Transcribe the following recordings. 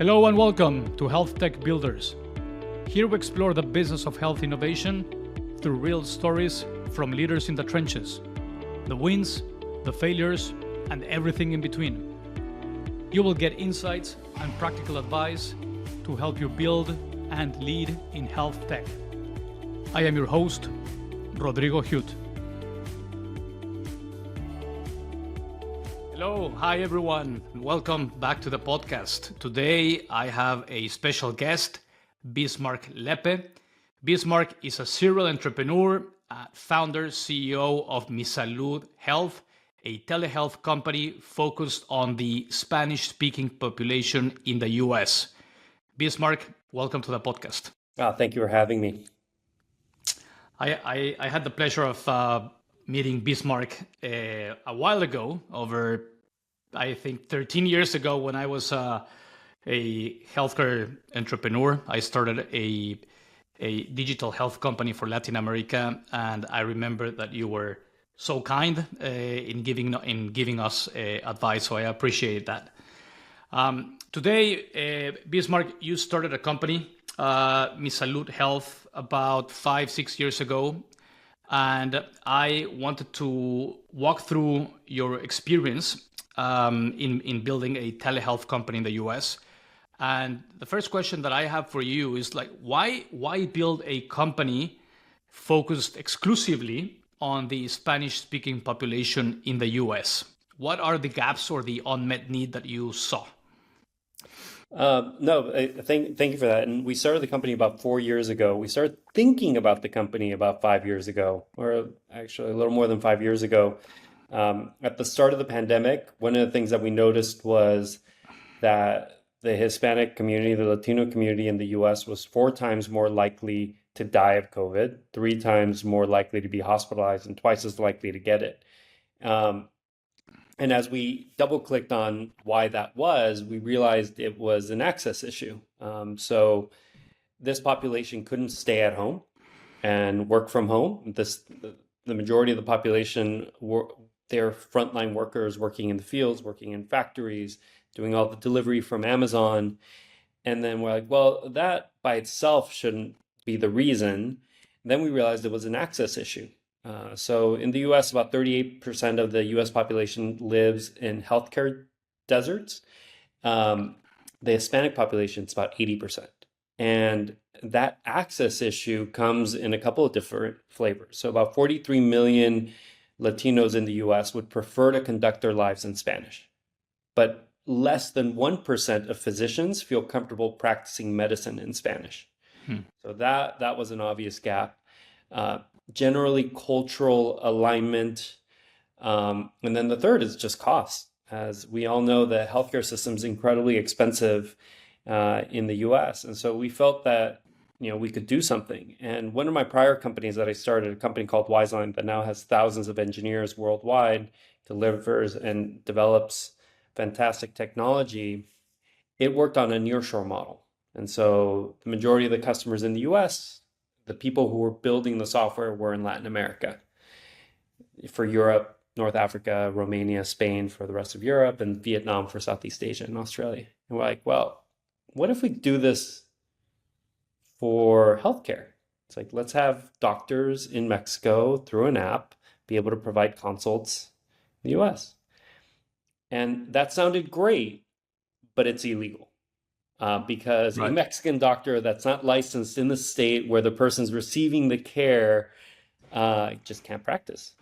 Hello and welcome to Health Tech Builders. Here we explore the business of health innovation through real stories from leaders in the trenches, the wins, the failures, and everything in between. You will get insights and practical advice to help you build and lead in health tech. I am your host, Rodrigo Hute. Hello, hi everyone, and welcome back to the podcast. Today I have a special guest, Bismarck Lepe. Bismarck is a serial entrepreneur, founder, CEO of MiSalud Health, a telehealth company focused on the Spanish-speaking population in the US. Bismarck, welcome to the podcast. Thank you for having me. I had the pleasure of meeting Bismarck a while ago, over I think 13 years ago, when I was a healthcare entrepreneur. I started a digital health company for Latin America, and I remember that you were so kind in giving us advice. So I appreciate that. Today, Bismarck, you started a company, MiSalud Health, about 5-6 years ago. And I wanted to walk through your experience in building a telehealth company in the US. And the first question that I have for you is why build a company focused exclusively on the Spanish-speaking population in the US? What are the gaps or the unmet need that you saw? Thank you for that. And we started the company about 4 years ago. We started thinking about the company about 5 years ago, or actually a little more than 5 years ago. At the start of the pandemic, one of the things that we noticed was that the Hispanic community, the Latino community in the US was 4 times more likely to die of COVID, 3 times more likely to be hospitalized, and twice as likely to get it. And as we double-clicked on why that was, we realized it was an access issue. So this population couldn't stay at home and work from home. The majority of the population they're frontline workers working in the fields, working in factories, doing all the delivery from Amazon. And then we're like, well, that by itself shouldn't be the reason. Then we realized it was an access issue. So in the US, about 38% of the US population lives in healthcare deserts. The Hispanic population is about 80%. And that access issue comes in a couple of different flavors. So about 43 million Latinos in the US would prefer to conduct their lives in Spanish. But less than 1% of physicians feel comfortable practicing medicine in Spanish. So that was an obvious gap. Generally cultural alignment. And then the third is just cost. As we all know, the healthcare system is incredibly expensive in the US. And so we felt that, we could do something. And one of my prior companies that I started, a company called Wiseline that now has thousands of engineers worldwide, delivers and develops fantastic technology. It worked on a nearshore model. And so the majority of the customers in the US, the people who were building the software, were in Latin America. For Europe, North Africa, Romania, Spain for the rest of Europe, and Vietnam for Southeast Asia and Australia. And we're like, well, what if we do this for healthcare? It's like, let's have doctors in Mexico through an app be able to provide consults in the US. And that sounded great, but it's illegal. Because a Mexican doctor that's not licensed in the state where the person's receiving the care just can't practice.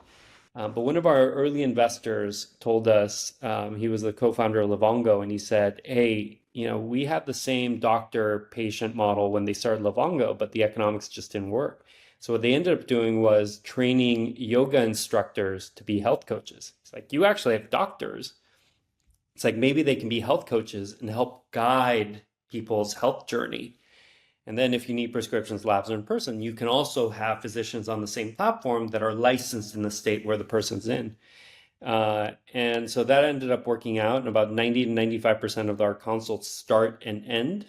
But one of our early investors told us, he was the co-founder of Livongo, and he said, hey, we had the same doctor-patient model when they started Livongo, but the economics just didn't work. So what they ended up doing was training yoga instructors to be health coaches. It's like, you actually have doctors. It's like, maybe they can be health coaches and help guide people's health journey. And then if you need prescriptions, labs, or in person, you can also have physicians on the same platform that are licensed in the state where the person's in. And so that ended up working out, and about 90 to 95% of our consults start and end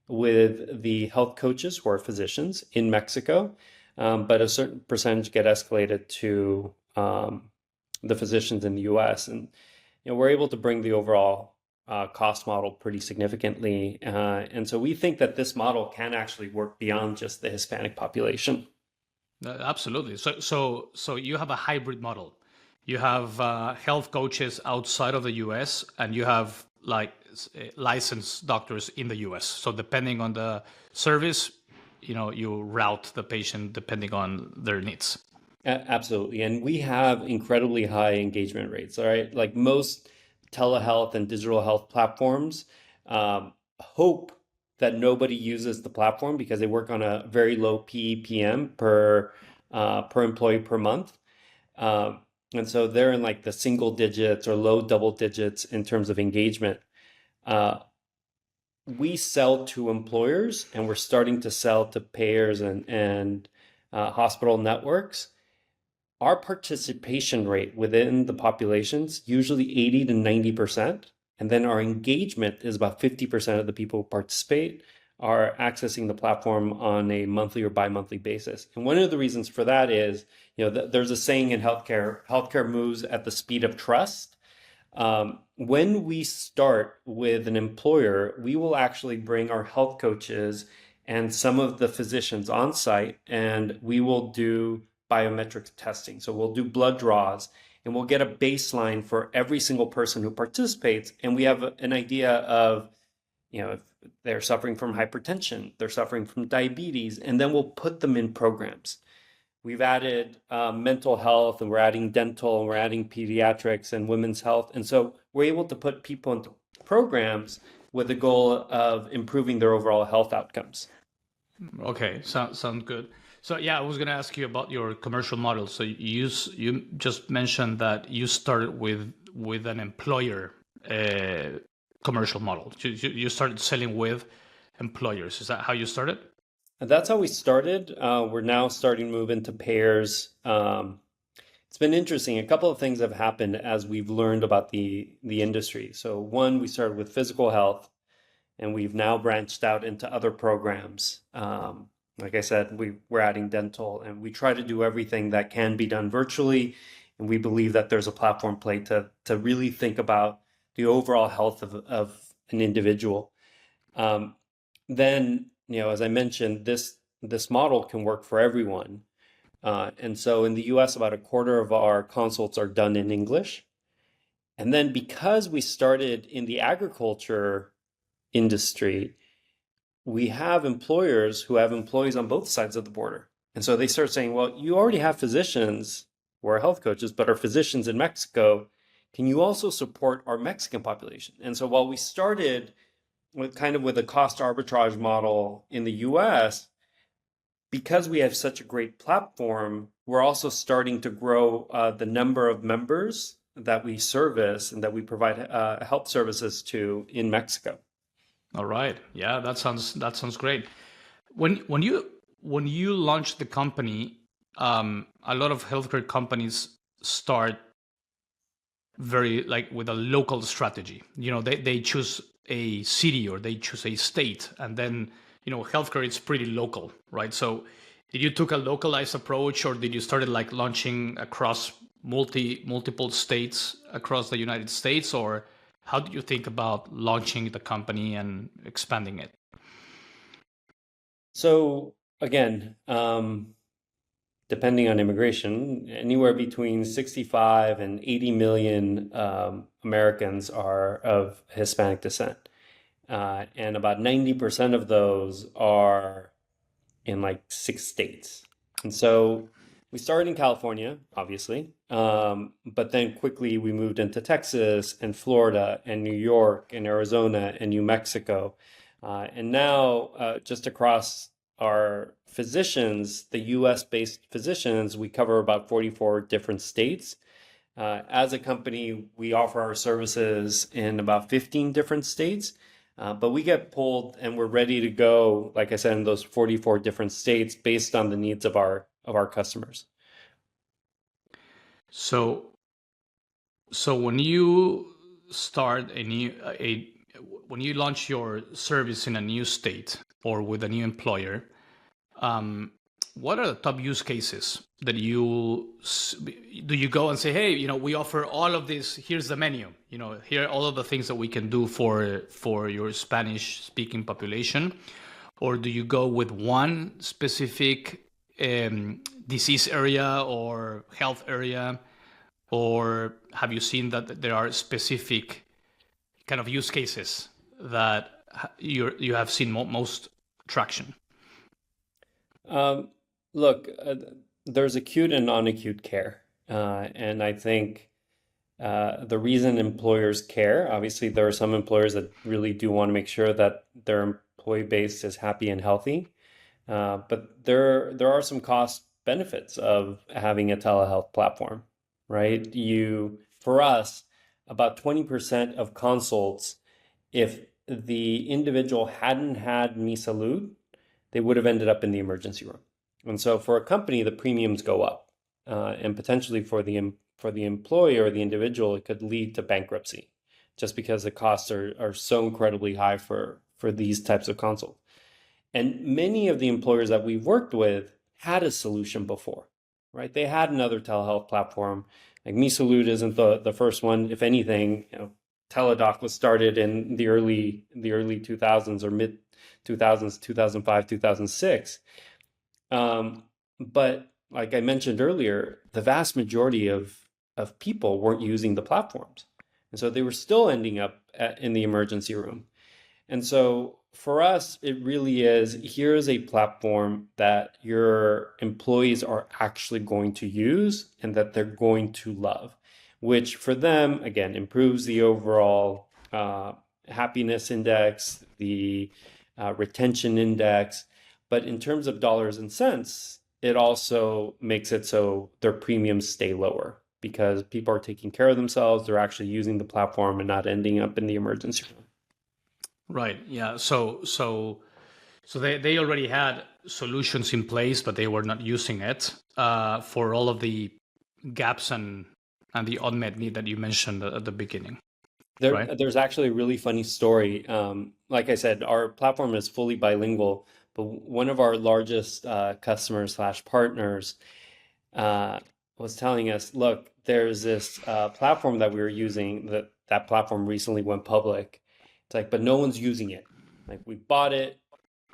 with the health coaches who are physicians in Mexico. But a certain percentage get escalated to the physicians in the US. And we're able to bring the overall cost model pretty significantly. And so we think that this model can actually work beyond just the Hispanic population. Absolutely. So you have a hybrid model. You have health coaches outside of the U.S. and you have like licensed doctors in the U.S. So depending on the service, you route the patient depending on their needs. Absolutely. And we have incredibly high engagement rates, all right? Like most telehealth and digital health platforms, hope that nobody uses the platform because they work on a very low PEPM per employee per month. And so they're in like the single digits or low double digits in terms of engagement. Uh, we sell to employers and we're starting to sell to payers and hospital networks. Our participation rate within the populations usually 80 to 90%, and then our engagement is about 50% of the people who participate are accessing the platform on a monthly or bi-monthly basis. And one of the reasons for that is, there's a saying in healthcare moves at the speed of trust. When we start with an employer, we will actually bring our health coaches and some of the physicians on site, and we will do biometric testing. So we'll do blood draws and we'll get a baseline for every single person who participates. And we have an idea of, if they're suffering from hypertension, they're suffering from diabetes, and then we'll put them in programs. We've added mental health, and we're adding dental, and we're adding pediatrics and women's health. And so we're able to put people into programs with the goal of improving their overall health outcomes. Okay, sound good. So yeah, I was going to ask you about your commercial model. So you just mentioned that you started with an employer commercial model. You started selling with employers. Is that how you started? And that's how we started. We're now starting to move into pairs. It's been interesting. A couple of things have happened as we've learned about the industry. So one, we started with physical health, and we've now branched out into other programs. Like I said, we're adding dental, and we try to do everything that can be done virtually. And we believe that there's a platform play to really think about the overall health of an individual. Then, as I mentioned, this model can work for everyone. And so in the US, about a quarter of our consults are done in English. And then because we started in the agriculture industry, we have employers who have employees on both sides of the border. And so they start saying, well, you already have physicians who are health coaches, but are physicians in Mexico. Can you also support our Mexican population? And so while we started with a cost arbitrage model in the US, because we have such a great platform, we're also starting to grow the number of members that we service and that we provide health services to in Mexico. All right. Yeah, that sounds great. When you launch the company, a lot of healthcare companies start very like with a local strategy. They choose a city or they choose a state, and then healthcare is pretty local, right? So did you took a localized approach, or did you started like launching across multiple states across the United States, or how did you think about launching the company and expanding it? So again, depending on immigration, anywhere between 65 and 80 million Americans are of Hispanic descent. And about 90% of those are in like 6 states. And so we started in California, obviously, but then quickly we moved into Texas and Florida and New York and Arizona and New Mexico. And now, just across our physicians, the US-based physicians, we cover about 44 different states. As a company, we offer our services in about 15 different states. But we get pulled and we're ready to go, like I said, in those 44 different states based on the needs of our customers. So when you start when you launch your service in a new state or with a new employer, um, what are the top use cases that do you go and say, hey, we offer all of this, here's the menu, here are all of the things that we can do for your Spanish speaking population? Or do you go with one specific disease area or health area? Or have you seen that there are specific kind of use cases that you have seen most traction? Um, Look, there's acute and non-acute care. And I think the reason employers care, obviously, there are some employers that really do want to make sure that their employee base is happy and healthy. But there are some cost benefits of having a telehealth platform, right? For us, about 20% of consults, if the individual hadn't had MiSalud, they would have ended up in the emergency room. And so for a company, the premiums go up, and potentially for the employee or the individual, it could lead to bankruptcy, just because the costs are so incredibly high for these types of consults. And many of the employers that we've worked with had a solution before, right? They had another telehealth platform. Like MiSalud isn't the first one. If anything, Teladoc was started in the early 2000s or mid 2000s, 2005, 2006. But like I mentioned earlier, the vast majority of people weren't using the platforms. And so they were still ending up in the emergency room. And so for us, it really is, here's a platform that your employees are actually going to use and that they're going to love, which for them, again, improves the overall happiness index, the retention index. But in terms of dollars and cents, it also makes it so their premiums stay lower because people are taking care of themselves. They're actually using the platform and not ending up in the emergency room. Right. Yeah. So they already had solutions in place, but they were not using it for all of the gaps and the unmet need that you mentioned at the beginning, right? There's actually a really funny story. Like I said, our platform is fully bilingual, but one of our largest customers slash partners was telling us, look, there's this platform that we were using, that platform recently went public. It's like, but no one's using it. Like we bought it,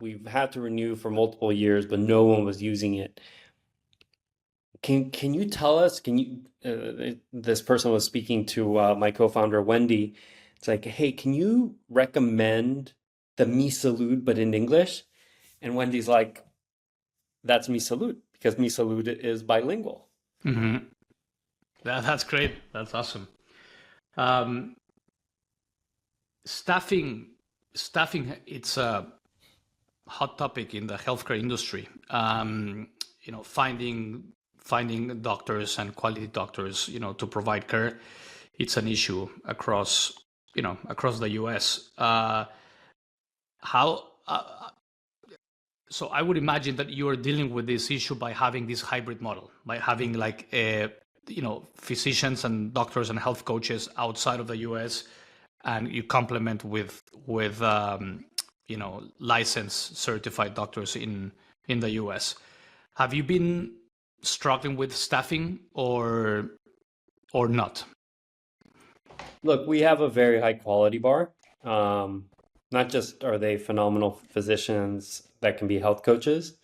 we've had to renew for multiple years, but no one was using it. Can you tell us, this person was speaking to my co-founder, Wendy. It's like, hey, can you recommend the MiSalud, but in English? And Wendy's like, that's MiSalud, because MiSalud is bilingual. Mm-hmm. That's great. That's awesome. Um, staffing, it's a hot topic in the healthcare industry. Finding doctors and quality doctors, to provide care, it's an issue across the U.S. How so I would imagine that you are dealing with this issue by having this hybrid model, by having like physicians and doctors and health coaches outside of the U.S. and you complement with licensed certified doctors in the U.S. Have you been struggling with staffing or not? Look, we have a very high quality bar. Not just are they phenomenal physicians that can be health coaches,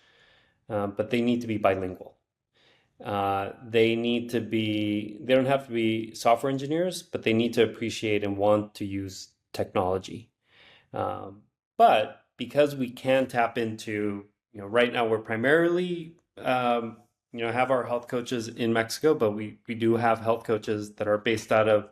but they need to be bilingual. They don't have to be software engineers, but they need to appreciate and want to use technology. But because we can tap into, right now we're primarily, have our health coaches in Mexico, but we do have health coaches that are based out of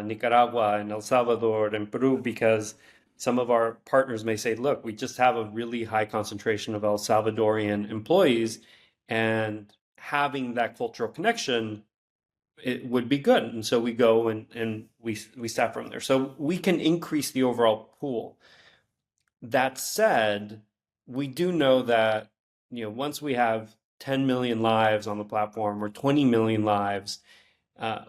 Nicaragua and El Salvador and Peru, because some of our partners may say, look, we just have a really high concentration of El Salvadorian employees, and having that cultural connection, it would be good. And so we go and we staff from there. So we can increase the overall pool. That said, we do know that, once we have 10 million lives on the platform or 20 million lives,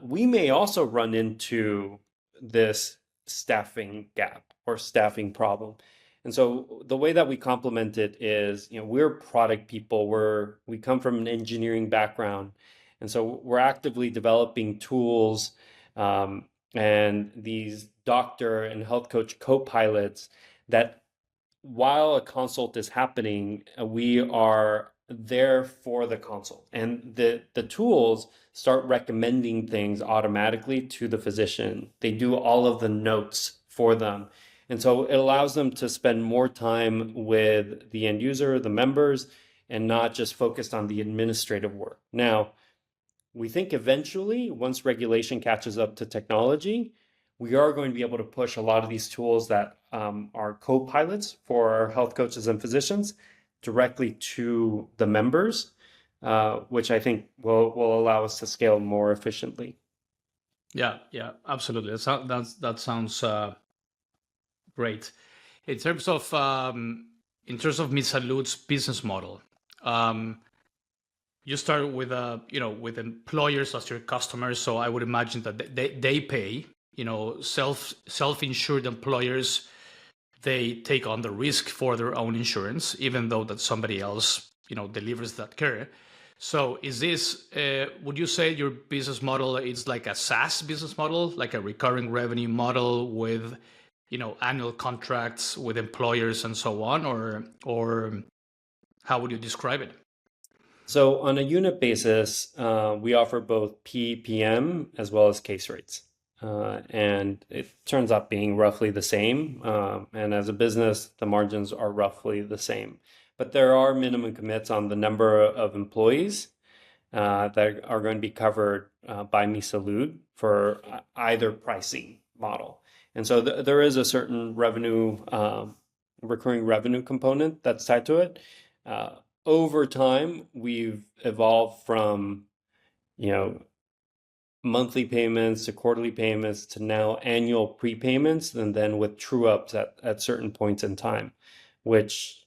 we may also run into this staffing gap or staffing problem. And so the way that we complement it is, we're product people. We come from an engineering background, and so we're actively developing tools and these doctor and health coach co-pilots that while a consult is happening, we are there for the consult. And the tools start recommending things automatically to the physician. They do all of the notes for them. And so it allows them to spend more time with the end user, the members, and not just focused on the administrative work. Now, we think eventually, once regulation catches up to technology, we are going to be able to push a lot of these tools that are co-pilots for our health coaches and physicians directly to the members, which I think will allow us to scale more efficiently. Yeah, absolutely. That sounds great. In terms of MiSalud's business model, you start with with employers as your customers. So I would imagine that they pay. Self-insured employers, they take on the risk for their own insurance, even though that somebody else delivers that care. So is this, would you say your business model is like a SaaS business model, like a recurring revenue model with annual contracts with employers and so on, or how would you describe it? So on a unit basis, we offer both PPM as well as case rates. And it turns out being roughly the same. And as a business, the margins are roughly the same. But there are minimum commits on the number of employees that are going to be covered by MiSalud for either pricing model. And so there is a certain recurring revenue component that's tied to it. Over time, we've evolved from, monthly payments to quarterly payments to now annual prepayments, and then with true ups at certain points in time, which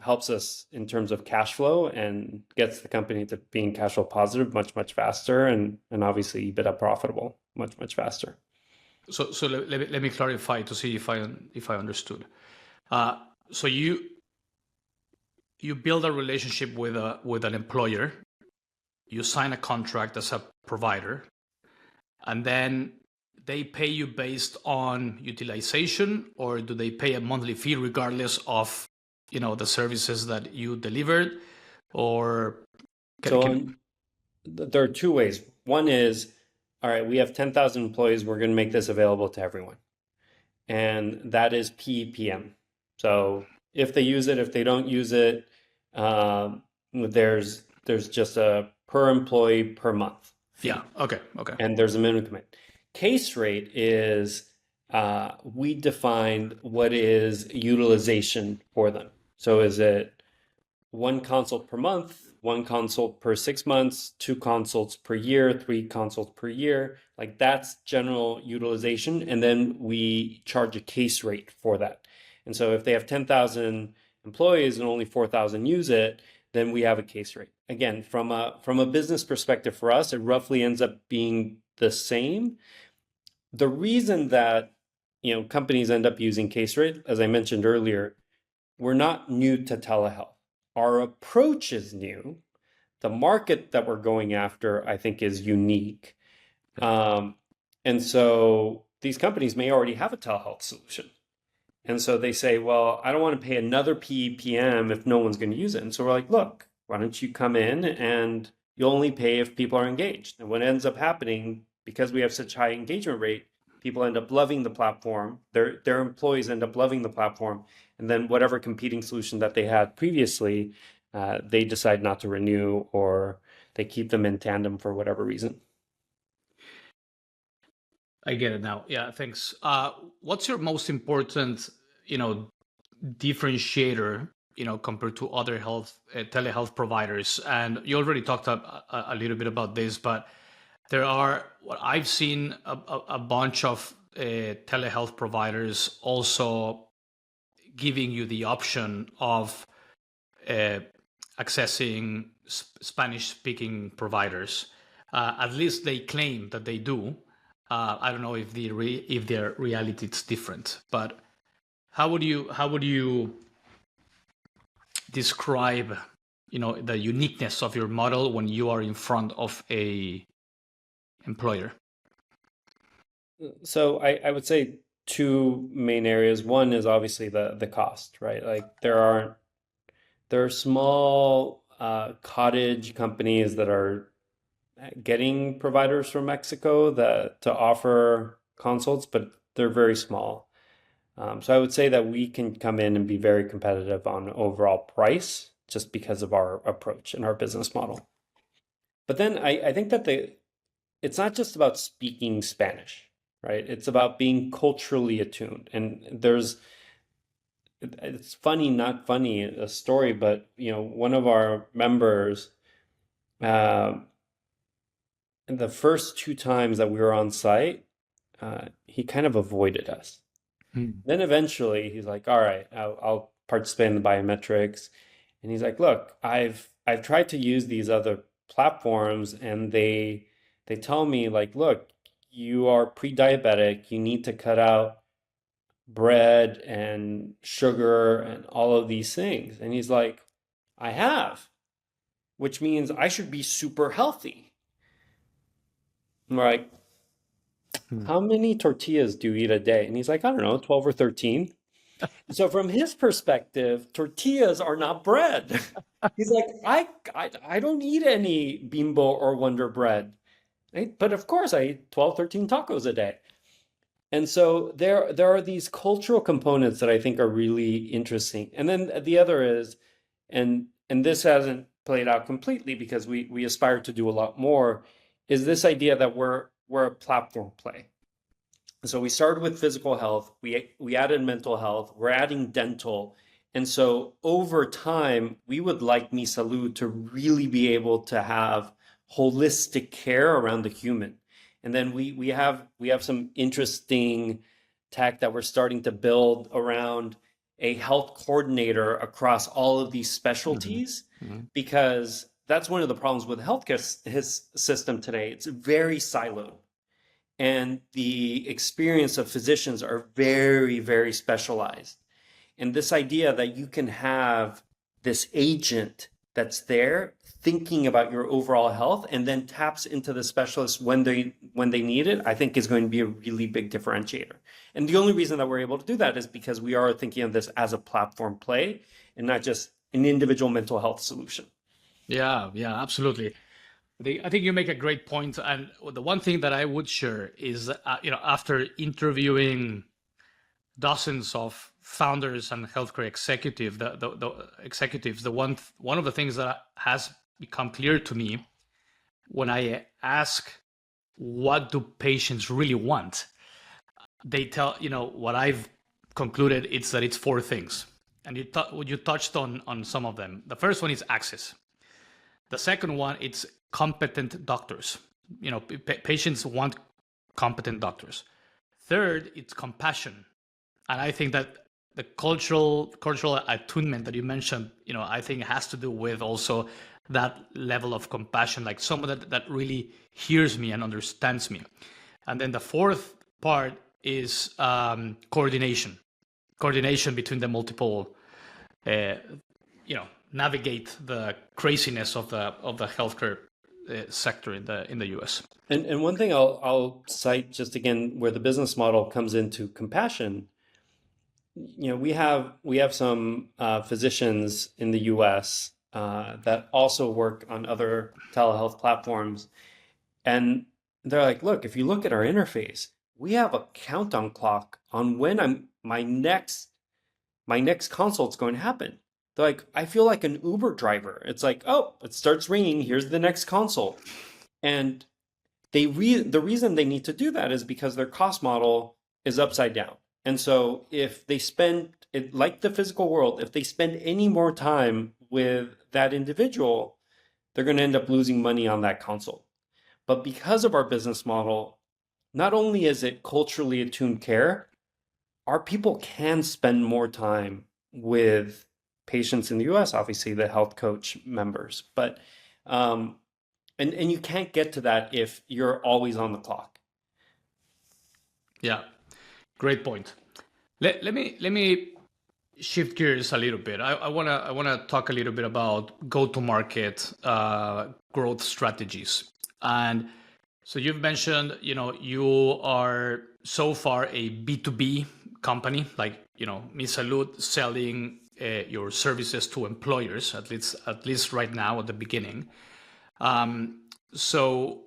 helps us in terms of cash flow and gets the company to being cash flow positive much faster, and obviously EBITDA profitable much faster. So let me clarify to see if I understood. So you build a relationship with an employer, you sign a contract as a provider, and then they pay you based on utilization, or do they pay a monthly fee regardless of the services that you delivered? Or there are two ways. One is, all right, we have 10,000 employees, we're going to make this available to everyone, and that is PPM. So if they use it, if they don't use it, there's just a per employee per month fee. Yeah. Okay. And there's a minimum commit. Case rate is we defined what is utilization for them. So is it one consult per month, one consult per 6 months, 2 consults per year, 3 consults per year? Like that's general utilization. And then we charge a case rate for that. And so if they have 10,000 employees and only 4,000 use it, then we have a case rate. Again, from a business perspective for us, it roughly ends up being the same. The reason that companies end up using case rate, as I mentioned earlier, we're not new to telehealth. Our approach is new. The market that we're going after, I think, is unique. And so these companies may already have a telehealth solution. And so they say, well, I don't want to pay another PPM if no one's going to use it. And so we're like, look, why don't you come in and you'll only pay if people are engaged. And what ends up happening, because we have such high engagement rate, people end up loving the platform. Their employees end up loving the platform. And then whatever competing solution that they had previously, they decide not to renew, or they keep them in tandem for whatever reason. I get it now. Yeah, thanks. What's your most important, differentiator, compared to other telehealth providers? And you already talked a little bit about this, but there are, what I've seen, a bunch of telehealth providers also giving you the option of accessing Spanish-speaking providers. At least they claim that they do. I don't know if their reality is different, but how would you describe, the uniqueness of your model when you are in front of a employer? So I would say two main areas. One is obviously the cost, right? Like there are small cottage companies that are getting providers from Mexico that to offer consults, but they're very small. So I would say that we can come in and be very competitive on overall price just because of our approach and our business model. But then I think that it's not just about speaking Spanish, right? It's about being culturally attuned. And it's funny, not funny, a story, but one of our members, uh, the first two times that we were on site, he kind of avoided us. Hmm. Then eventually he's like, "All right, I'll participate in the biometrics." And he's like, "Look, I've tried to use these other platforms, and they tell me like, look, you are pre-diabetic. You need to cut out bread and sugar and all of these things." And he's like, "I have, which means I should be super healthy." I'm like, Hmm. "How many tortillas do you eat a day?" And he's like, "I don't know, 12 or 13." So from his perspective, tortillas are not bread. He's like, I don't eat any Bimbo or Wonder Bread. Right? But of course I eat 12, 13 tacos a day. And so there are these cultural components that I think are really interesting. And then the other is, and this hasn't played out completely because we aspire to do a lot more, is this idea that we're a platform play. So we started with physical health, we added mental health, we're adding dental. And so over time, we would like MiSalud to really be able to have holistic care around the human. And then we have some interesting tech that we're starting to build around a health coordinator across all of these Mhm. specialties, Mhm. because that's one of the problems with the healthcare system today. It's very siloed, and the experience of physicians are very, very specialized. And this idea that you can have this agent that's there thinking about your overall health and then taps into the specialist when they need it, I think is going to be a really big differentiator. And the only reason that we're able to do that is because we are thinking of this as a platform play and not just an individual mental health solution. Yeah, yeah, absolutely. I think you make a great point, and the one thing that I would share is, after interviewing dozens of founders and healthcare the executives, one of the things that has become clear to me when I ask what do patients really want, they tell, what I've concluded, it's that it's four things, and you touched on some of them. The first one is access. The second one, it's competent doctors. Patients want competent doctors. Third, it's compassion. And I think that the cultural attunement that you mentioned, I think has to do with also that level of compassion, like someone that really hears me and understands me. And then the fourth part is coordination between the multiple, uh, navigate the craziness of the healthcare sector in the US. And one thing I'll cite just again where the business model comes into compassion. We have some physicians in the U.S. That also work on other telehealth platforms, and they're like, "Look, if you look at our interface, we have a countdown clock on when my next consult's going to happen." They're like, "I feel like an Uber driver. It's like, oh, it starts ringing. Here's the next consult." And the reason they need to do that is because their cost model is upside down. And so if they spend it like the physical world, if they spend any more time with that individual, they're going to end up losing money on that consult. But because of our business model, not only is it culturally attuned care, our people can spend more time with patients in the US, obviously the health coach members. But um, and you can't get to that if you're always on the clock. Yeah, great point. Let me shift gears a little bit. I wanna talk a little bit about go-to-market growth strategies. And so you've mentioned, you are so far a B2B company, like, MiSalud selling your services to employers, at least right now at the beginning. So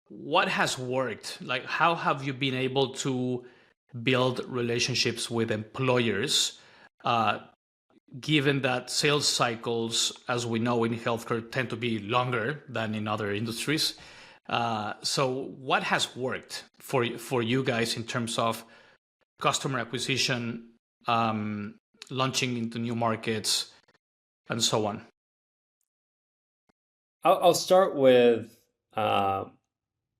what has worked? Like, how have you been able to build relationships with employers, uh, given that sales cycles, as we know in healthcare, tend to be longer than in other industries? So, what has worked for you guys in terms of customer acquisition, launching into new markets, and so on? I'll start with uh,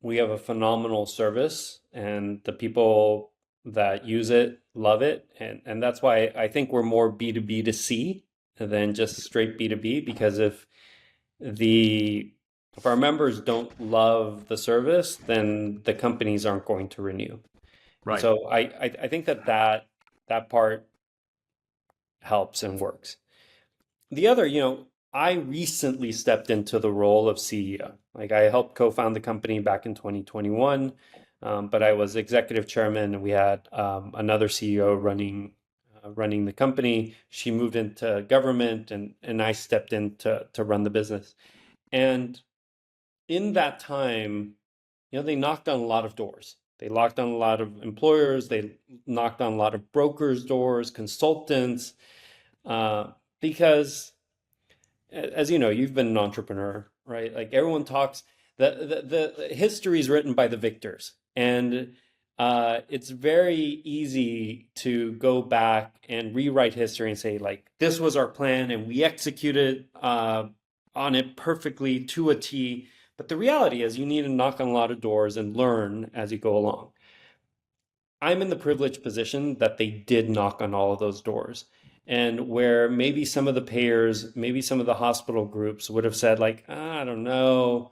we have a phenomenal service, and the people that use it love it, and that's why I think we're more B2B to C than just straight B2B. Because the if our members don't love the service, then the companies aren't going to renew. And Right. so I think that part helps and works. The other, I recently stepped into the role of CEO. Like, I helped co-found the company back in 2021, but I was executive chairman, and we had another CEO running the company. She moved into government, and I stepped in to run the business. And in that time, they knocked on a lot of doors. They knocked on a lot of employers. They knocked on a lot of brokers' doors, consultants, because as you know, you've been an entrepreneur, right? Like, everyone talks, the history is written by the victors, and it's very easy to go back and rewrite history and say, like, this was our plan and we executed on it perfectly to a T. But the reality is, you need to knock on a lot of doors and learn as you go along. I'm in the privileged position that they did knock on all of those doors. And where maybe some of the payers, maybe some of the hospital groups would have said, like, I don't know,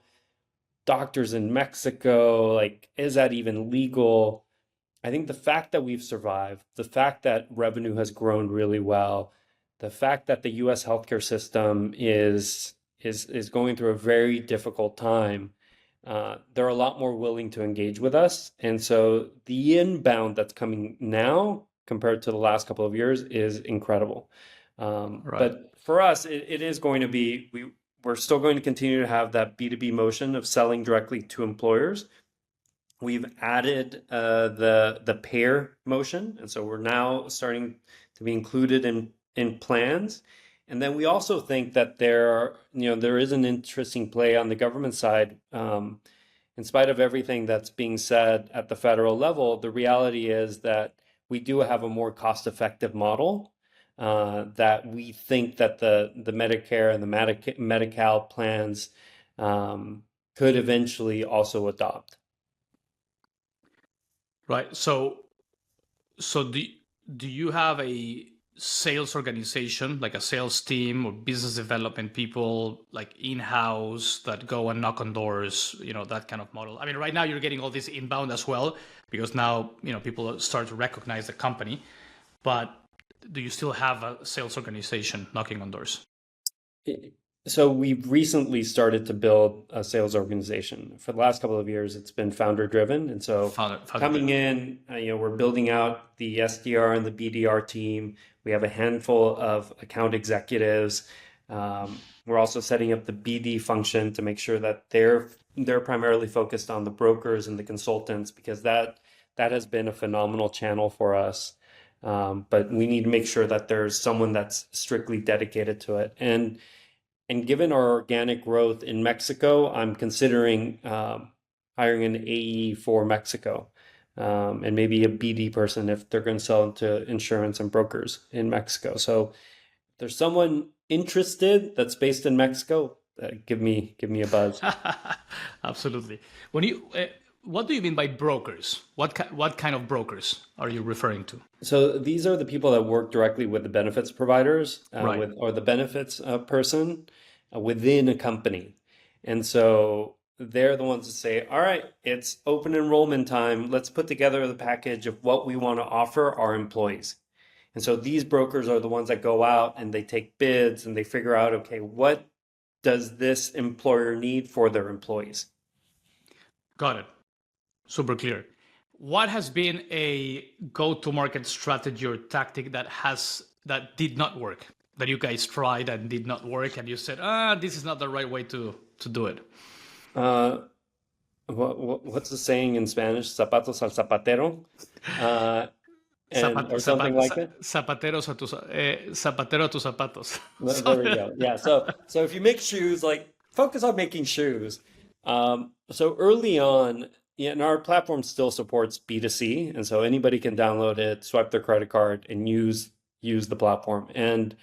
doctors in Mexico, like, is that even legal? I think the fact that we've survived, the fact that revenue has grown really well, the fact that the US healthcare system is going through a very difficult time, they're a lot more willing to engage with us. And so the inbound that's coming now compared to the last couple of years is incredible. Right. But for us, it is going to be, we're still going to continue to have that B2B motion of selling directly to employers. We've added the payer motion, and so we're now starting to be included in plans. And then we also think that there is an interesting play on the government side. In spite of everything that's being said at the federal level, the reality is that we do have a more cost-effective model that we think that the Medicare and the Medi-Cal plans could eventually also adopt. Right. So do you have a sales organization, like a sales team or business development people, like in-house that go and knock on doors, that kind of model? I mean, right now you're getting all this inbound as well because now, people start to recognize the company, but do you still have a sales organization knocking on doors? So we've recently started to build a sales organization. For the last couple of years, it's been founder driven. And so Founder coming driven. in, we're building out the SDR and the BDR team. We have a handful of account executives. We're also setting up the BD function to make sure that they're primarily focused on the brokers and the consultants, because that has been a phenomenal channel for us. But we need to make sure that there's someone that's strictly dedicated to it. And given our organic growth in Mexico, I'm considering hiring an AE for Mexico, and maybe a BD person if they're going to sell into insurance and brokers in Mexico. So if there's someone interested that's based in Mexico, give me a buzz. Absolutely. What do you mean by brokers? What kind of brokers are you referring to? So these are the people that work directly with the benefits providers, Right. with or the benefits person within a company. And so they're the ones that say, all right, it's open enrollment time. Let's put together the package of what we want to offer our employees. And so these brokers are the ones that go out and they take bids and they figure out, okay, what does this employer need for their employees? Got it. Super clear. What has been a go-to-market strategy or tactic that did not work, that you guys tried and did not work, and you said, this is not the right way to do it? Uh, what's the saying in Spanish? Zapatos al zapatero, uh, and or something like that. Zapatero a tus zapatos. There we go. Yeah. So if you make shoes, like focus on making shoes. So early on, yeah, and our platform still supports B2C, and so anybody can download it, swipe their credit card, and use the platform. And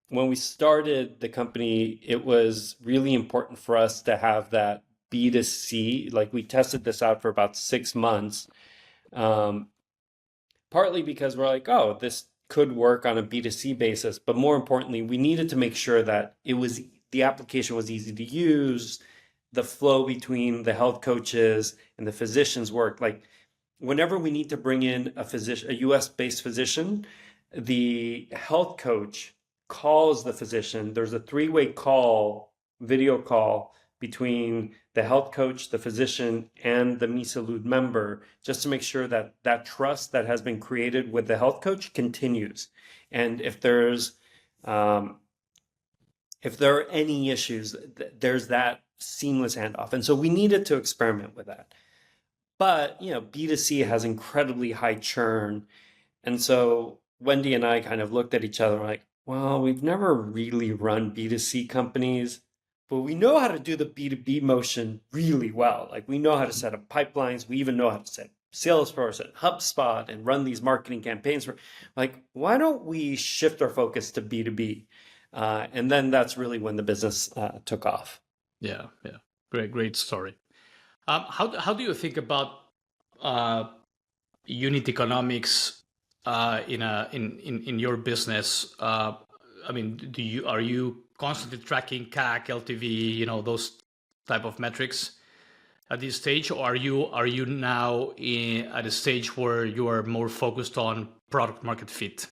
when we started the company, it was really important for us to have that B2C. Like we tested this out for about 6 months, um, partly because we're like, oh, this could work on a B2C basis, but more importantly, we needed to make sure that the application was easy to use, the flow between the health coaches and the physicians work. Like whenever we need to bring in a physician, a US based physician, the health coach calls the physician. There's a three-way video call between the health coach, the physician, and the MiSalud member, just to make sure that that trust that has been created with the health coach continues. And if there are any issues, there's that seamless handoff. And so we needed to experiment with that. But, B2C has incredibly high churn. And so Wendy and I kind of looked at each other like, well, we've never really run B2C companies, but we know how to do the B2B motion really well. Like we know how to set up pipelines. We even know how to set Salesforce and HubSpot and run these marketing campaigns. Like, why don't we shift our focus to B2B? And then that's really when the business took off. Yeah. Great story. How do you think about unit economics in your business? I mean, are you constantly tracking CAC, LTV, those type of metrics at this stage, or are you now at a stage where you are more focused on product market fit?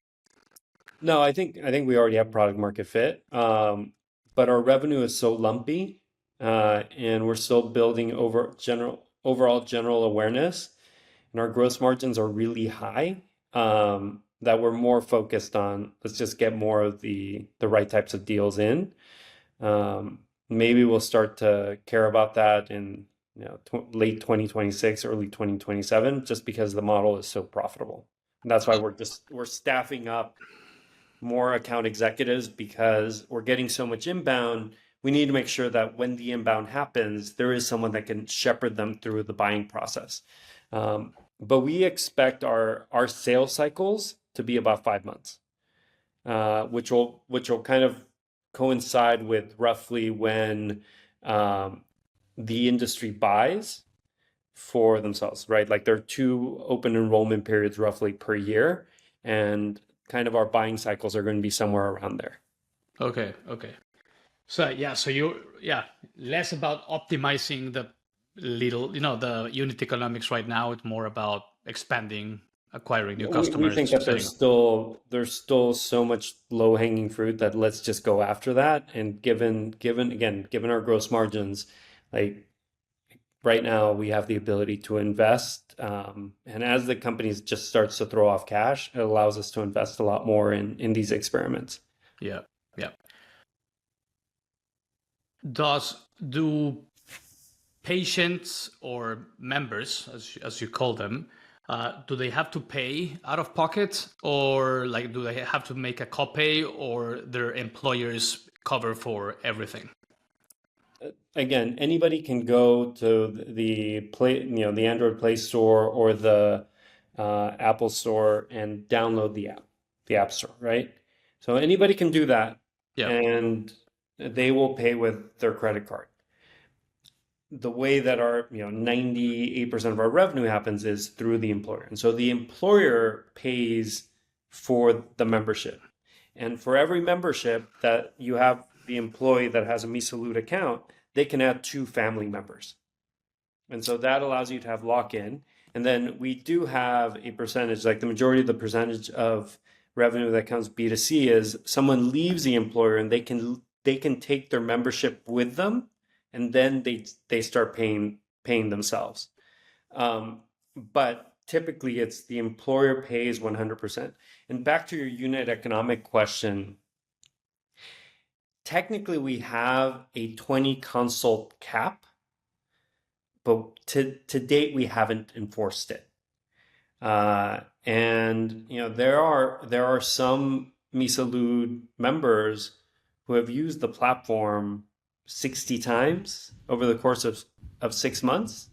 No, I think we already have product market fit, but our revenue is so lumpy, and we're still building overall general awareness, and our gross margins are really high, that we're more focused on, let's just get more of the right types of deals in. Maybe we'll start to care about that in late 2026, early 2027, just because the model is so profitable. And that's why we're staffing up more account executives, because we're getting so much inbound. We need to make sure that when the inbound happens, there is someone that can shepherd them through the buying process. But we expect our sales cycles to be about 5 months, which will kind of coincide with roughly when the industry buys for themselves, right? Like there are 2 open enrollment periods roughly per year, and kind of our buying cycles are going to be somewhere around there. Okay. So less about optimizing the the unit economics right now. It's more about expanding, acquiring new We customers, think that setting up. there's still so much low hanging fruit that let's just go after that. And given our gross margins, like right now we have the ability to invest, and as the company just starts to throw off cash, it allows us to invest a lot more in these experiments. Yeah. Do patients or members, as you call them, do they have to pay out of pocket, or like do they have to make a copay, or their employers cover for everything? Again, anybody can go to the Android Play Store or the Apple Store and download the App Store, right? So anybody can do that, Yeah. and they will pay with their credit card. The way that our 98% of our revenue happens is through the employer, and so the employer pays for the membership, and for every membership that you have, the employee that has a MiSalud account, they can add 2 family members. And so that allows you to have lock-in. And then we do have a percentage, like the majority of the percentage of revenue that comes B2C is someone leaves the employer and they can take their membership with them, and then they start paying themselves. But typically it's the employer pays 100%. And back to your unit economic question, technically we have a 20 consult cap, but to date we haven't enforced it. And there are some MiSalud members who have used the platform 60 times over the course of 6 months.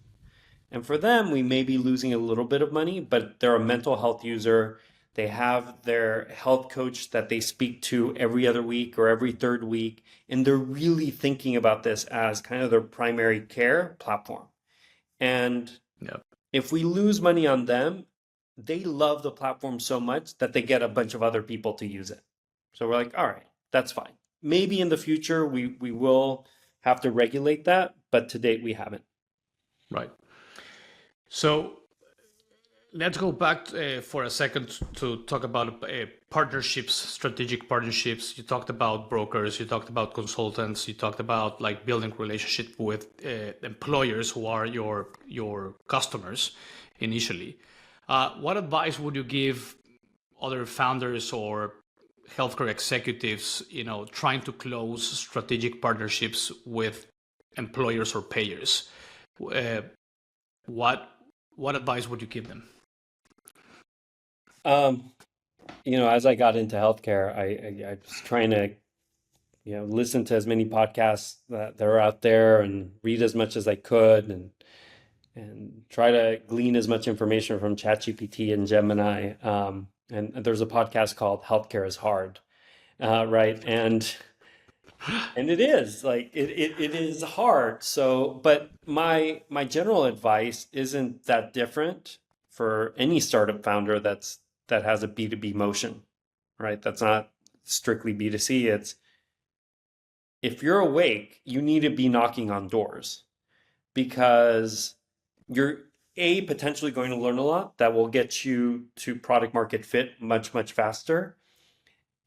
And for them, we may be losing a little bit of money, but they're a mental health user. They have their health coach that they speak to every other week or every third week. And they're really thinking about this as kind of their primary care platform. And Yeah. if we lose money on them, they love the platform so much that they get a bunch of other people to use it. So we're like, all right, that's fine. Maybe in the future we will have to regulate that, but to date we haven't. Right. So let's go back for a second to talk about partnerships, strategic partnerships. You talked about brokers, you talked about consultants, you talked about like building relationship with employers who are your customers initially. What advice would you give other founders or healthcare executives, trying to close strategic partnerships with employers or payers? Uh, what what advice would you give them? Um, as I got into healthcare, I was trying to, listen to as many podcasts that are out there and read as much as I could and try to glean as much information from ChatGPT and Gemini. And there's a podcast called Healthcare is Hard, right? And it is like it is hard. So, but my general advice isn't that different for any startup founder that has a B2B motion, right? That's not strictly B2C. It's if you're awake, you need to be knocking on doors because you're potentially going to learn a lot that will get you to product market fit much, much faster.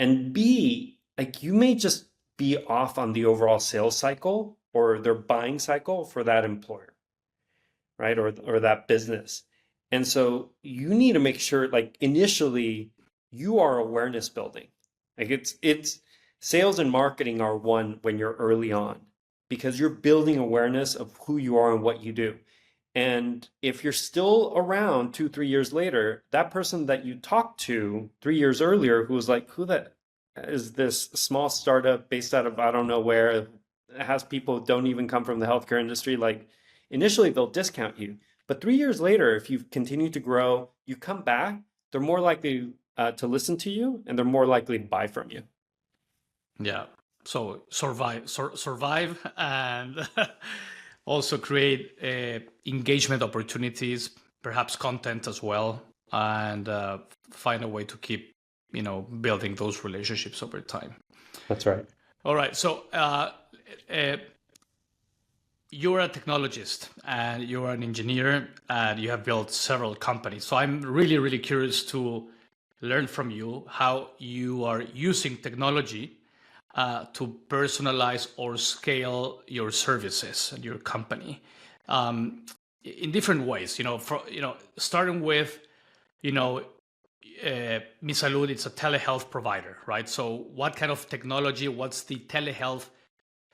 And B, like you may just be off on the overall sales cycle or their buying cycle for that employer, right? Or that business. And so you need to make sure, like initially, you are awareness building. Like it's sales and marketing are one when you're early on because you're building awareness of who you are and what you do. And if you're still around 2, 3 years later, that person that you talked to 3 years earlier, who was like, who that is this small startup based out of, I don't know where, has people who don't even come from the healthcare industry, like initially they'll discount you. But 3 years later, if you continue to grow, you come back, they're more likely to listen to you and they're more likely to buy from you. Yeah. So survive, and also create engagement opportunities, perhaps content as well, and find a way to keep, building those relationships over time. That's right. All right. So you're a technologist and you're an engineer and you have built several companies. So I'm really, really curious to learn from you how you are using technology to personalize or scale your services and your company in different ways. Starting with, MiSalud, it's a telehealth provider, right? So what kind of technology? What's the telehealth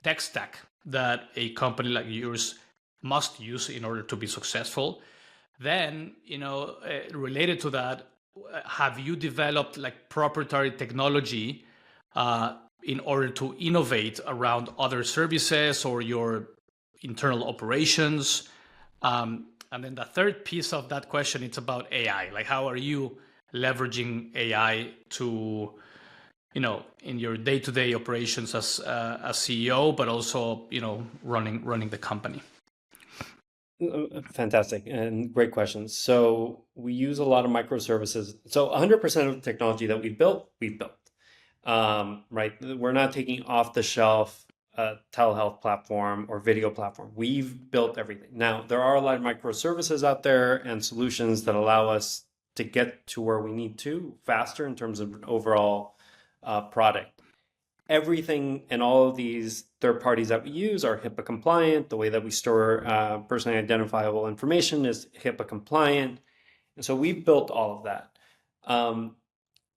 tech stack that a company like yours must use in order to be successful? Then, related to that, have you developed like proprietary technology in order to innovate around other services or your internal operations? And then the third piece of that question, it's about AI. Like, how are you leveraging AI to, in your day-to-day operations as a CEO, but also, running the company? Fantastic and great questions. So we use a lot of microservices. So 100% of the technology that we built, right? We're not taking off the shelf a telehealth platform or video platform. We've built everything. Now, there are a lot of microservices out there and solutions that allow us to get to where we need to faster in terms of an overall product. Everything and all of these third parties that we use are HIPAA compliant. The way that we store personally identifiable information is HIPAA compliant. And so we've built all of that.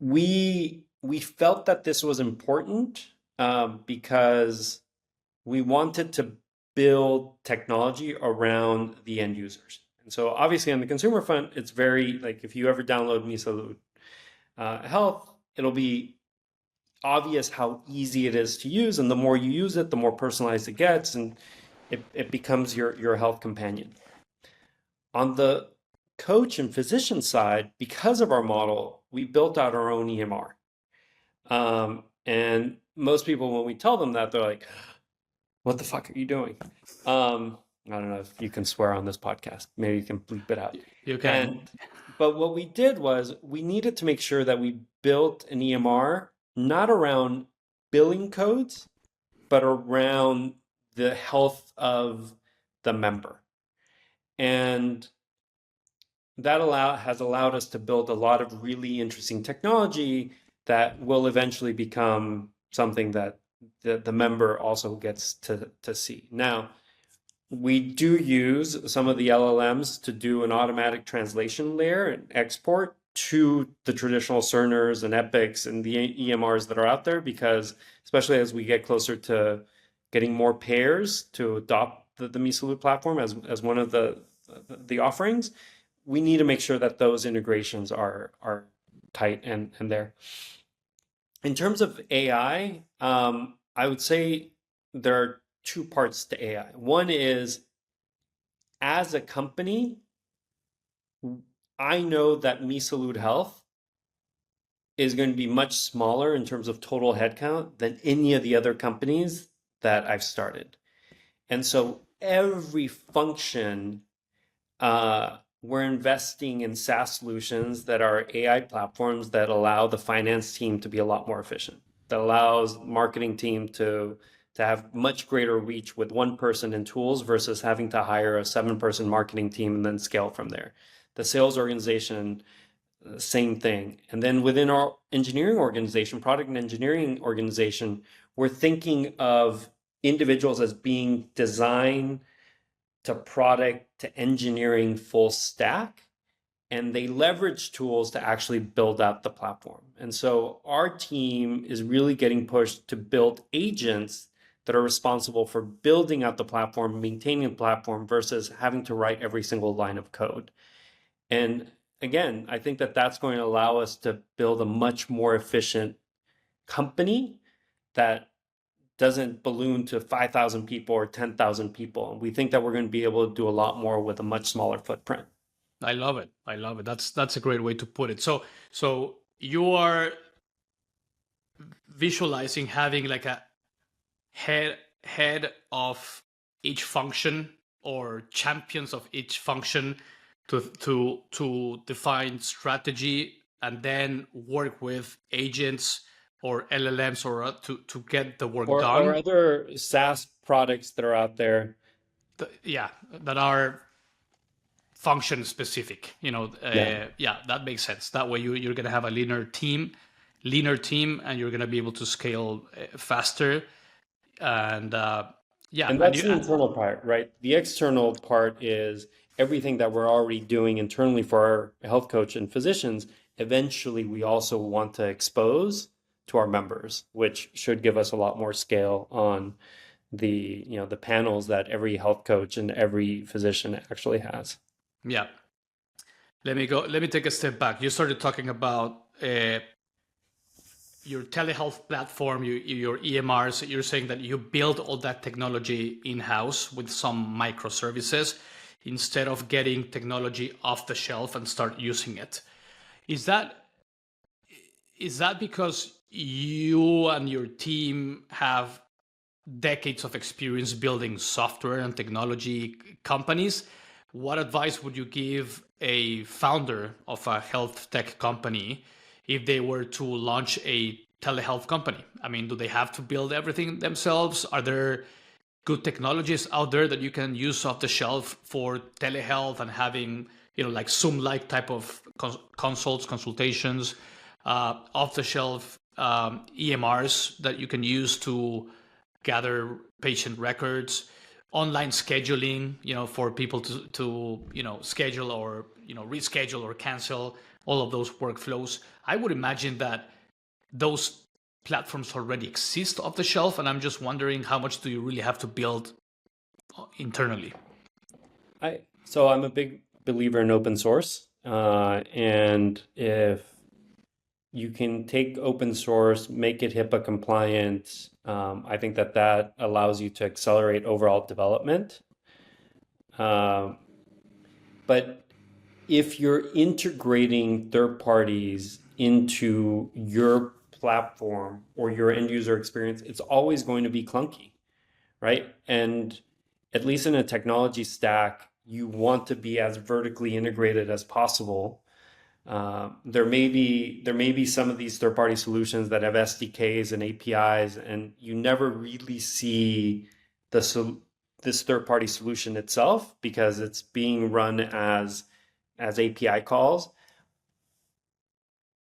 We felt that this was important because we wanted to build technology around the end users. And so obviously on the consumer front, it's very like if you ever download MiSalud Health, it'll be obvious how easy it is to use. And the more you use it, the more personalized it gets, and it becomes your health companion. On the coach and physician side, because of our model, we built out our own EMR. And most people, when we tell them that, they're like, what the fuck are you doing? I don't know if you can swear on this podcast. Maybe you can bleep it out. You can. But what we did was we needed to make sure that we built an EMR not around billing codes, but around the health of the member. And that has allowed us to build a lot of really interesting technology that will eventually become something that the member also gets to see. Now, we do use some of the LLMs to do an automatic translation layer and export to the traditional Cerners and Epics and the EMRs that are out there, because especially as we get closer to getting more payers to adopt the MiSalud platform as one of the offerings, we need to make sure that those integrations are tight and there. In terms of AI, I would say there are two parts to AI. One is, as a company, I know that MiSalud Health is going to be much smaller in terms of total headcount than any of the other companies that I've started. And so every function, we're investing in SaaS solutions that are AI platforms that allow the finance team to be a lot more efficient, that allows marketing team to have much greater reach with one person and tools versus having to hire a 7-person marketing team and then scale from there. The sales organization, same thing. And then within our engineering organization, product and engineering organization, we're thinking of individuals as being design to product to engineering full stack, and they leverage tools to actually build out the platform. And so our team is really getting pushed to build agents that are responsible for building out the platform, maintaining the platform, versus having to write every single line of code. And again, I think that that's going to allow us to build a much more efficient company that doesn't balloon to 5,000 people or 10,000 people. And we think that we're going to be able to do a lot more with a much smaller footprint. I love it. I love it. That's a great way to put it. So you are visualizing having like a head of each function or champions of each function to define strategy and then work with agents or LLMs or to get the work done. Or other SaaS products that are out there. That are function specific. That makes sense. That way you're going to have a leaner team, and you're going to be able to scale faster. And that's the internal part, right? The external part is everything that we're already doing internally for our health coach and physicians. Eventually, we also want to expose to our members, which should give us a lot more scale on the panels that every health coach and every physician actually has. Yeah. Let me take a step back. You started talking about your telehealth platform, your EMRs. You're saying that you build all that technology in-house with some microservices instead of getting technology off the shelf and start using it. Is that because you and your team have decades of experience building software and technology companies? What advice would you give a founder of a health tech company if they were to launch a telehealth company? I mean, do they have to build everything themselves? Are there good technologies out there that you can use off the shelf for telehealth and having, like Zoom-like type of consultations, off the shelf EMRs that you can use to gather patient records, online scheduling, for people to schedule or reschedule or cancel all of those workflows. I would imagine that those platforms already exist off the shelf, and I'm just wondering how much do you really have to build internally? So I'm a big believer in open source, and if you can take open source, make it HIPAA compliant, I think that allows you to accelerate overall development. But if you're integrating third parties into your platform or your end user experience, it's always going to be clunky, right? And at least in a technology stack, you want to be as vertically integrated as possible. There may be some of these third-party solutions that have SDKs and APIs, and you never really see this third-party solution itself because it's being run as API calls.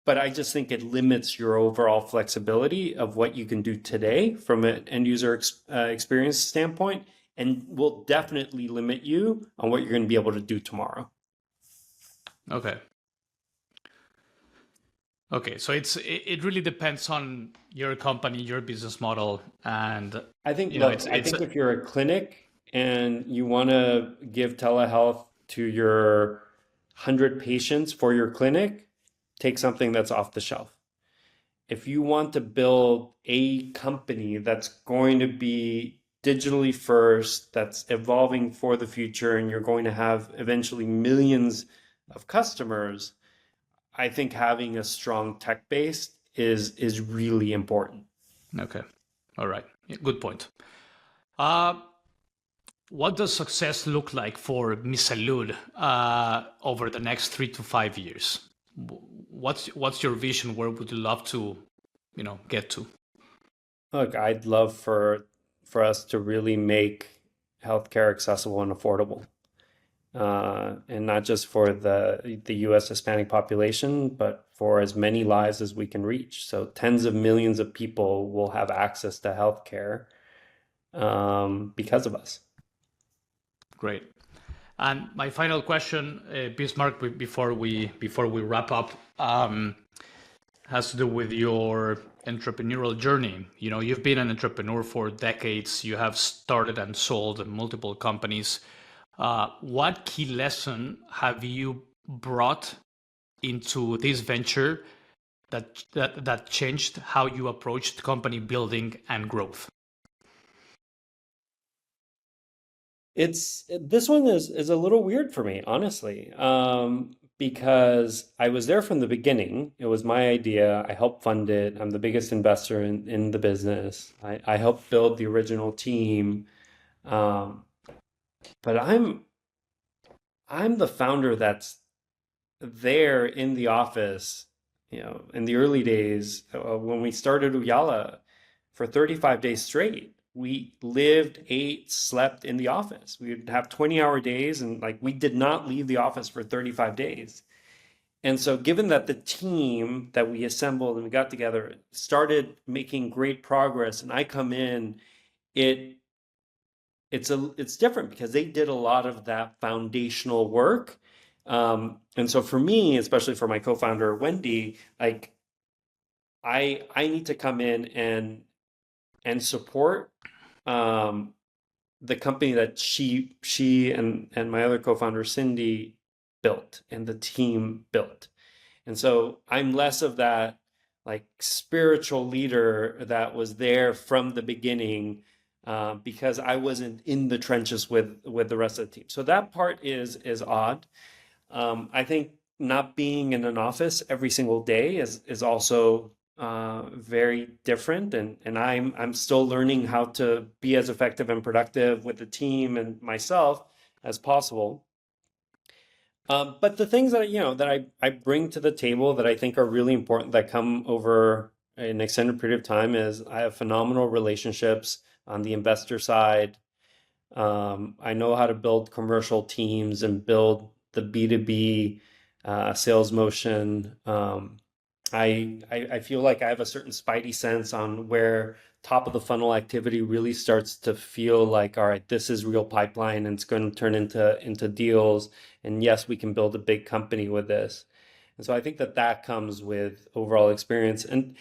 But I just think it limits your overall flexibility of what you can do today from an end user experience standpoint, and will definitely limit you on what you're going to be able to do tomorrow. Okay. Okay, so it really depends on your company, your business model, and I think, you know, look, it's I it's think if you're a clinic and you want to give telehealth to your 100 patients for your clinic, take something that's off the shelf. If you want to build a company that's going to be digitally first, that's evolving for the future, and you're going to have eventually millions of customers, I think having a strong tech base is really important. okay. All right. Yeah, good point. Uh, what does success look like for MiSalud over the next 3 to 5 years? What's your vision? Where would you love to, get to? Look, I'd love for us to really make healthcare accessible and affordable, and not just for the U.S. Hispanic population, but for as many lives as we can reach. So tens of millions of people will have access to healthcare because of us. Great. And my final question, Bismarck, before we wrap up, has to do with your entrepreneurial journey. You've been an entrepreneur for decades. You have started and sold multiple companies. What key lesson have you brought into this venture that changed how you approached company building and growth? This one is a little weird for me, honestly, because I was there from the beginning. It was my idea. I helped fund it. I'm the biggest investor in the business. I helped build the original team. Um, but I'm the founder that's there in the office, in the early days, when we started Ooyala for 35 days straight. We lived, ate, slept in the office. We would have 20-hour days, and like we did not leave the office for 35 days. And so given that the team that we assembled and we got together started making great progress, and I come in, it it's different because they did a lot of that foundational work. And so for me, especially for my co-founder Wendy, like I need to come in and support the company that she and my other co-founder Cindy built and the team built. And so I'm less of that like spiritual leader that was there from the beginning, because I wasn't in the trenches with the rest of the team. So that part is odd. I think not being in an office every single day is also very different, and I'm still learning how to be as effective and productive with the team and myself as possible. But the things that I bring to the table that I think are really important that come over an extended period of time is I have phenomenal relationships on the investor side. I know how to build commercial teams and build the B2B sales motion. I feel like I have a certain spidey sense on where top of the funnel activity really starts to feel like, all right, this is real pipeline and it's going to turn into deals. And yes, we can build a big company with this. And so I think that comes with overall experience. And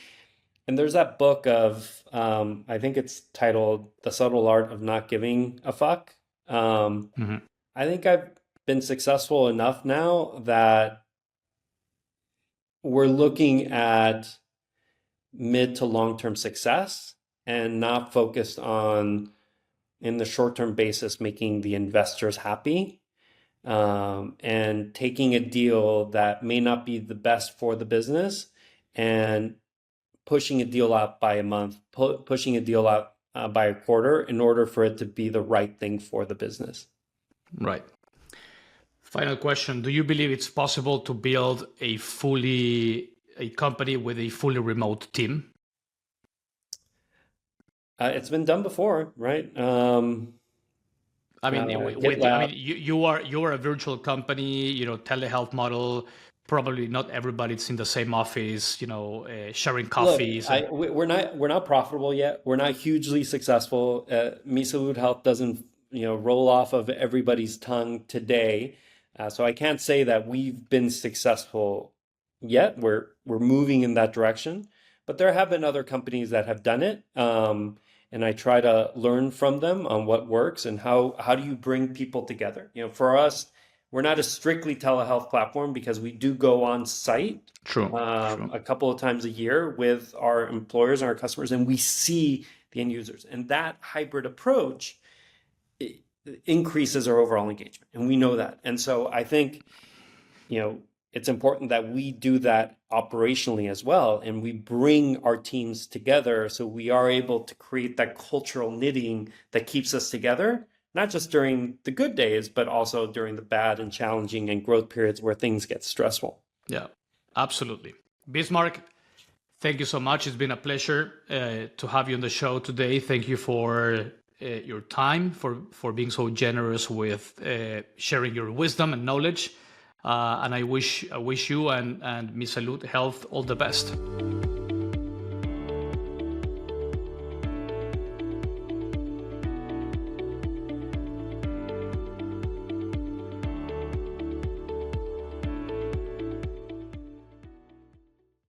there's that book of, I think it's titled The Subtle Art of Not Giving a Fuck. Mhm. I think I've been successful enough now that we're looking at mid to long-term success and not focused on, in the short-term basis, making the investors happy, and taking a deal that may not be the best for the business and pushing a deal out by a month, pushing a deal out by a quarter in order for it to be the right thing for the business. Right. Final question. Do you believe it's possible to build a company with a fully remote team? It's been done before, right? I mean, GitLab. you are a virtual company, telehealth model. Probably not everybody's in the same office, sharing Look, coffees and we're not profitable yet. We're not hugely successful. MiSalud Health doesn't, roll off of everybody's tongue today. So I can't say that we've been successful yet. We're moving in that direction, but there have been other companies that have done it. And I try to learn from them on what works and how do you bring people together. For us, we're not a strictly telehealth platform because we do go on site true. a couple of times a year with our employers and our customers, and we see the end users. And that hybrid approach increases our overall engagement, and we know that. And so I think, it's important that we do that operationally as well, and we bring our teams together so we are able to create that cultural knitting that keeps us together, not just during the good days, but also during the bad and challenging and growth periods where things get stressful. Yeah, absolutely. Bismarck, thank you so much. It's been a pleasure to have you on the show today. Thank you for your time, for being so generous with sharing your wisdom and knowledge. And I wish you and MiSalud Health all the best.